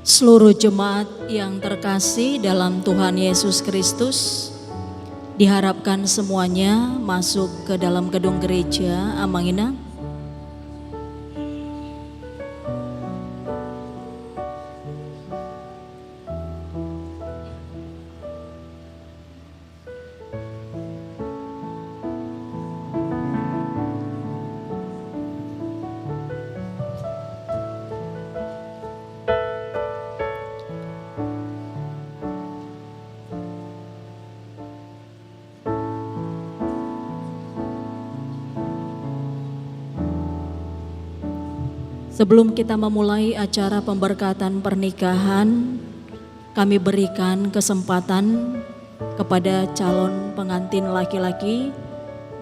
Seluruh jemaat yang terkasih dalam Tuhan Yesus Kristus, diharapkan semuanya masuk ke dalam gedung gereja Amangina. Sebelum kita memulai acara pemberkatan pernikahan, kami berikan kesempatan kepada calon pengantin laki-laki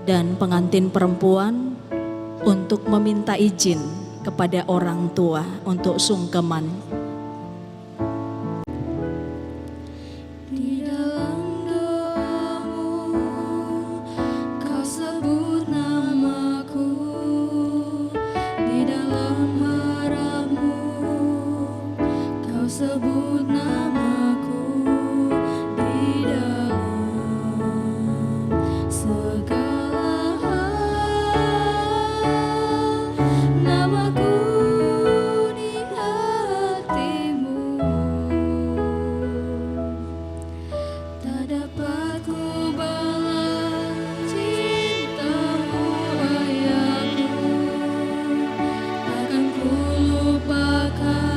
dan pengantin perempuan untuk meminta izin kepada orang tua untuk sungkeman. Sebut namaku di dalam segala hal, namaku di hatimu, tak dapat ku balas cintamu ayahku, takkan ku lupakan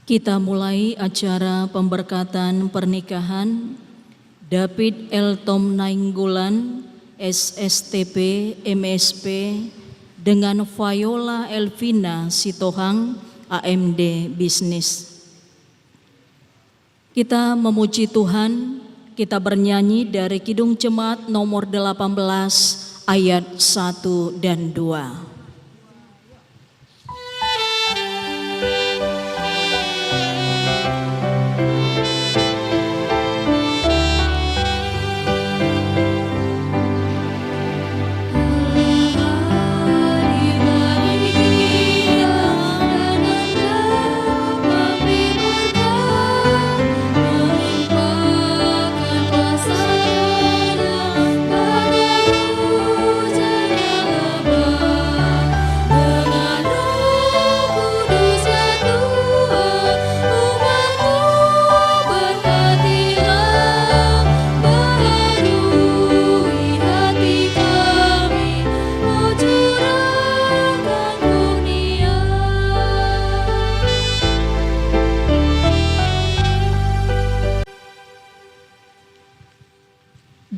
Kita mulai acara pemberkatan pernikahan David L. Tom Nainggolan, SSTP, MSP, dengan Viola Elvina Sitohang, AMD Bisnis. Kita memuji Tuhan, kita bernyanyi dari Kidung Jemaat nomor 18 ayat 1 dan 2.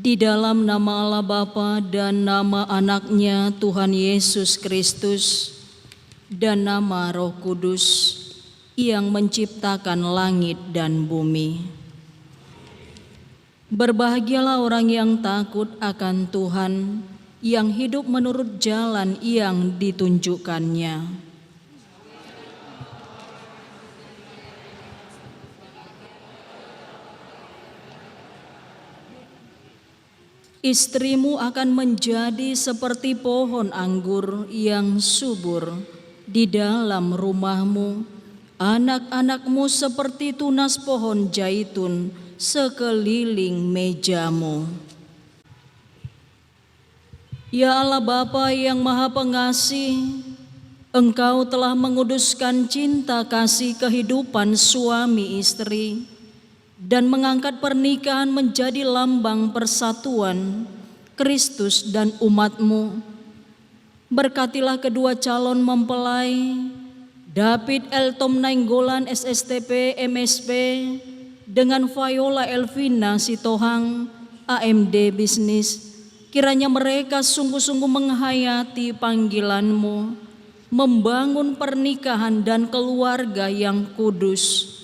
Di dalam nama Allah Bapa dan nama anaknya Tuhan Yesus Kristus dan nama Roh Kudus yang menciptakan langit dan bumi. Berbahagialah orang yang takut akan Tuhan, yang hidup menurut jalan yang ditunjukkannya. Istrimu akan menjadi seperti pohon anggur yang subur di dalam rumahmu, anak-anakmu seperti tunas pohon zaitun sekeliling mejamu. Ya Allah Bapa yang Maha Pengasih, Engkau telah menguduskan cinta kasih kehidupan suami istri dan mengangkat pernikahan menjadi lambang persatuan Kristus dan umat-Mu. Berkatilah kedua calon mempelai, David Eltom Nainggolan SSTP MSP dengan Viola Elvina Sitohang AMD Bisnis. Kiranya mereka sungguh-sungguh menghayati panggilan-Mu, membangun pernikahan dan keluarga yang kudus.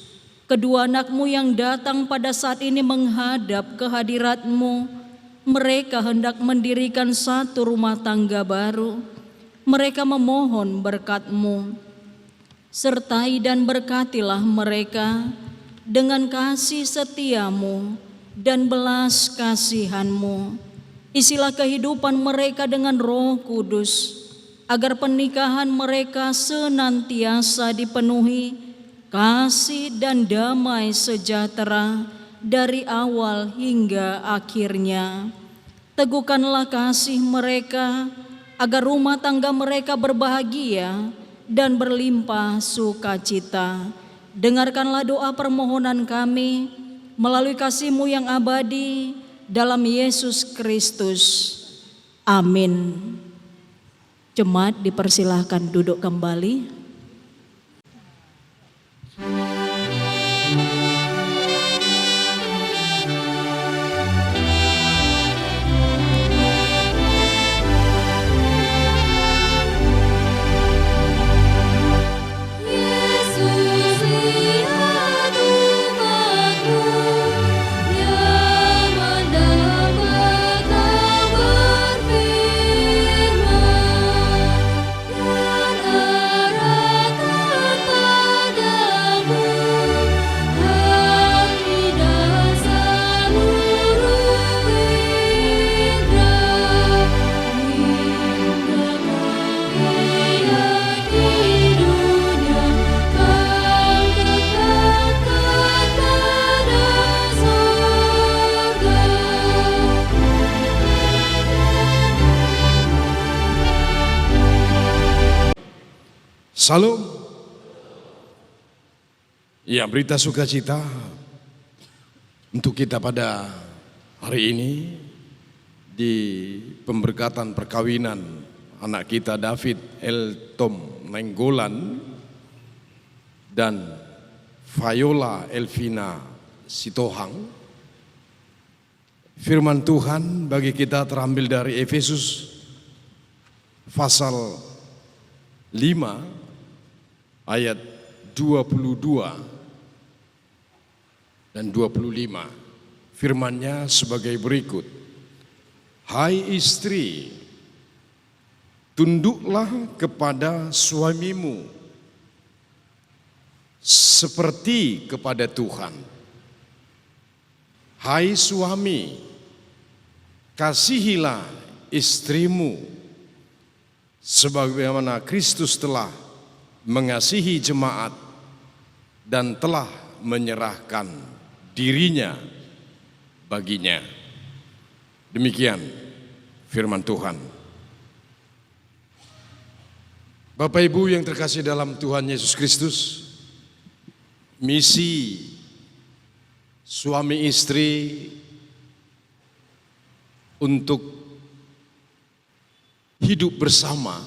Kedua anak-Mu yang datang pada saat ini menghadap kehadirat-Mu, mereka hendak mendirikan satu rumah tangga baru. Mereka memohon berkat-Mu. Sertai dan berkatilah mereka dengan kasih setia-Mu dan belas kasihan-Mu. Isilah kehidupan mereka dengan Roh Kudus, agar pernikahan mereka senantiasa dipenuhi kasih dan damai sejahtera dari awal hingga akhirnya. Teguhkanlah kasih mereka, agar rumah tangga mereka berbahagia dan berlimpah sukacita. Dengarkanlah doa permohonan kami melalui kasih-Mu yang abadi dalam Yesus Kristus. Amin. Jemaat dipersilahkan duduk kembali. Salam. Ya, berita sukacita untuk kita pada hari ini di pemberkatan perkawinan anak kita David Eltom Nainggolan dan Viola Elvina Sitohang. Firman Tuhan bagi kita terambil dari Efesus pasal 5 ayat 22 dan 25. Firman-Nya sebagai berikut. Hai istri, tunduklah kepada suamimu seperti kepada Tuhan. Hai suami, kasihilah istrimu sebagaimana Kristus telah mengasihi jemaat dan telah menyerahkan dirinya baginya. Demikian firman Tuhan. Bapak Ibu yang terkasih dalam Tuhan Yesus Kristus, misi suami istri untuk hidup bersama,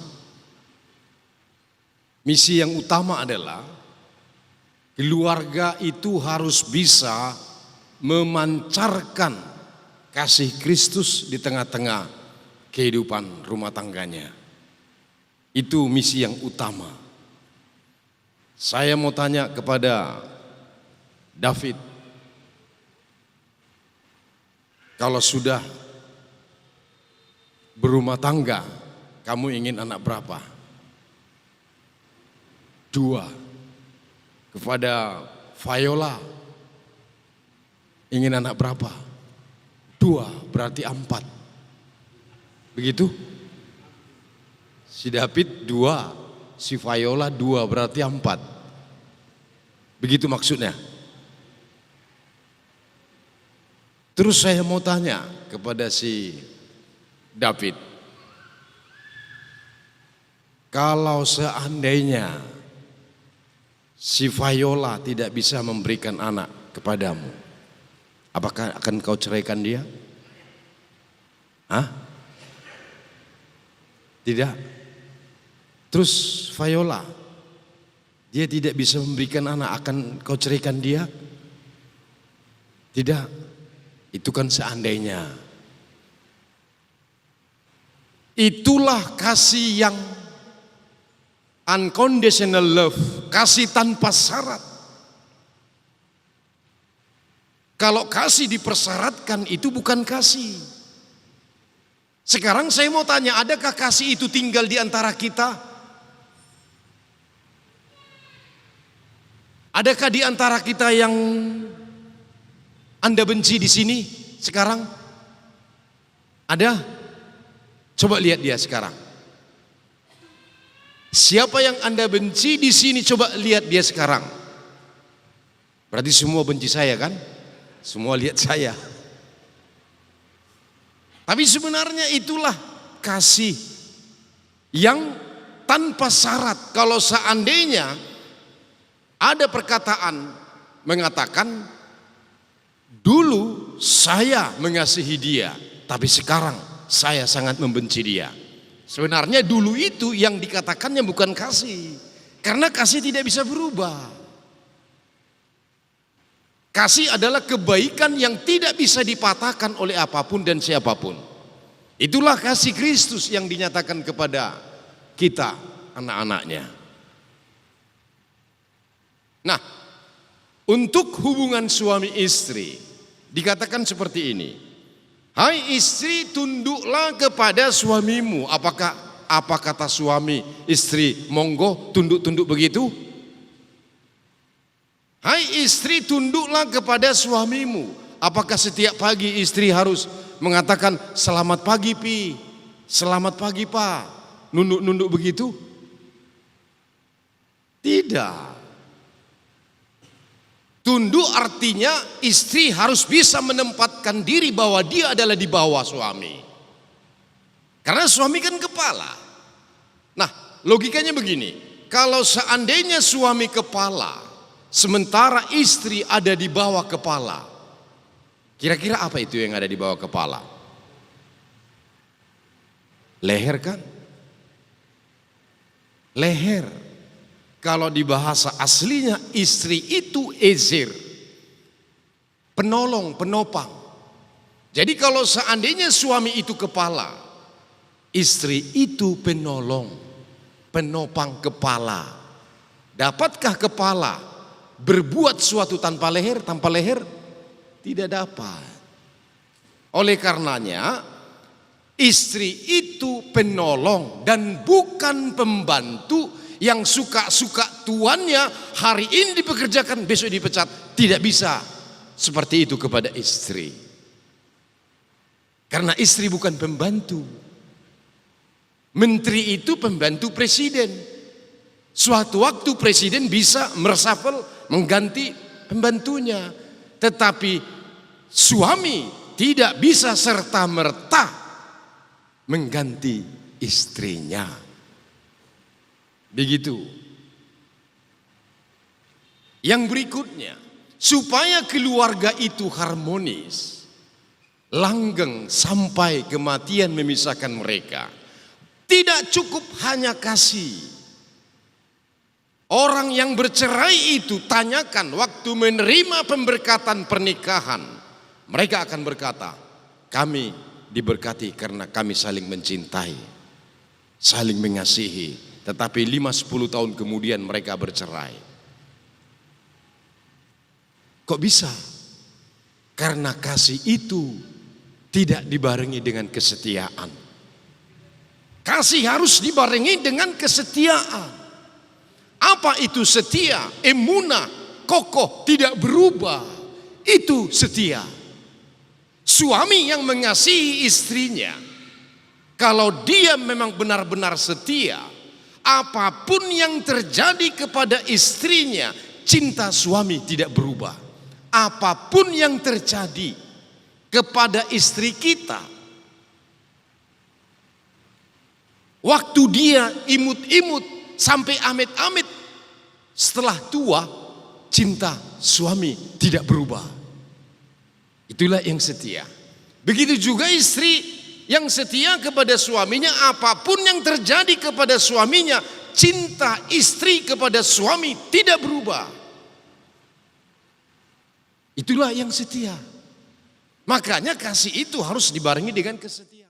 misi yang utama adalah keluarga itu harus bisa memancarkan kasih Kristus di tengah-tengah kehidupan rumah tangganya. Itu misi yang utama. Saya mau tanya kepada David, kalau sudah berumah tangga, kamu ingin anak berapa? 2. Kepada Viola, ingin anak berapa? 2, berarti 4. Begitu? Si David 2, si Viola 2, berarti 4. Begitu maksudnya. Terus saya mau tanya kepada si David, kalau seandainya si Viola tidak bisa memberikan anak kepadamu, apakah akan kau ceraikan dia? Hah? Tidak. Terus Viola, dia tidak bisa memberikan anak, akan kau ceraikan dia? Tidak. Itu kan seandainya. Itulah kasih yang unconditional love, kasih tanpa syarat. Kalau kasih dipersyaratkan itu bukan kasih. Sekarang saya mau tanya, adakah kasih itu tinggal di antara kita? Adakah di antara kita yang Anda benci di sini sekarang? Ada? Coba lihat dia sekarang. Siapa yang Anda benci di sini, coba lihat dia sekarang. Berarti semua benci saya kan? Semua lihat saya. Tapi sebenarnya itulah kasih yang tanpa syarat. Kalau seandainya ada perkataan mengatakan, dulu saya mengasihi dia, tapi sekarang saya sangat membenci dia. Sebenarnya dulu itu yang dikatakannya bukan kasih, karena kasih tidak bisa berubah. Kasih adalah kebaikan yang tidak bisa dipatahkan oleh apapun dan siapapun. Itulah kasih Kristus yang dinyatakan kepada kita, anak-anaknya. Nah, untuk hubungan suami istri dikatakan seperti ini. Hai istri, tunduklah kepada suamimu. Apa kata suami istri? Monggo tunduk-tunduk begitu? Hai istri, tunduklah kepada suamimu. Apakah setiap pagi istri harus mengatakan selamat pagi Pi, selamat pagi Pak, nunduk-nunduk begitu? Tidak. Tunduk artinya istri harus bisa menempatkan diri bahwa dia adalah di bawah suami. Karena suami kan kepala. Nah, logikanya begini, kalau seandainya suami kepala, sementara istri ada di bawah kepala, kira-kira apa itu yang ada di bawah kepala? Leher kan? Leher. Kalau di bahasa aslinya istri itu ezer, penolong, penopang. Jadi kalau seandainya suami itu kepala, istri itu penolong, penopang kepala. Dapatkah kepala berbuat suatu tanpa leher? Tanpa leher tidak dapat. Oleh karenanya istri itu penolong dan bukan pembantu yang suka-suka tuannya hari ini dipekerjakan, besok dipecat. Tidak bisa seperti itu kepada istri. Karena istri bukan pembantu. Menteri itu pembantu presiden. Suatu waktu presiden bisa meresafel, mengganti pembantunya. Tetapi suami tidak bisa serta-merta mengganti istrinya. Begitu. Yang berikutnya, supaya keluarga itu harmonis, langgeng sampai kematian memisahkan mereka, tidak cukup hanya kasih. Orang yang bercerai itu tanyakan waktu menerima pemberkatan pernikahan, mereka akan berkata, kami diberkati karena kami saling mencintai, saling mengasihi. Tetapi 5-10 tahun kemudian mereka bercerai. Kok bisa? Karena kasih itu tidak dibarengi dengan kesetiaan. Kasih harus dibarengi dengan kesetiaan. Apa itu setia? Emunah, kokoh, tidak berubah. Itu setia. Suami yang mengasihi istrinya, kalau dia memang benar-benar setia, apapun yang terjadi kepada istrinya, cinta suami tidak berubah. Apapun yang terjadi kepada istri kita, waktu dia imut-imut sampai amit-amit, setelah tua, cinta suami tidak berubah. Itulah yang setia. Begitu juga istri yang setia kepada suaminya, apapun yang terjadi kepada suaminya, cinta istri kepada suami tidak berubah. Itulah yang setia. Makanya kasih itu harus dibarengi dengan kesetiaan.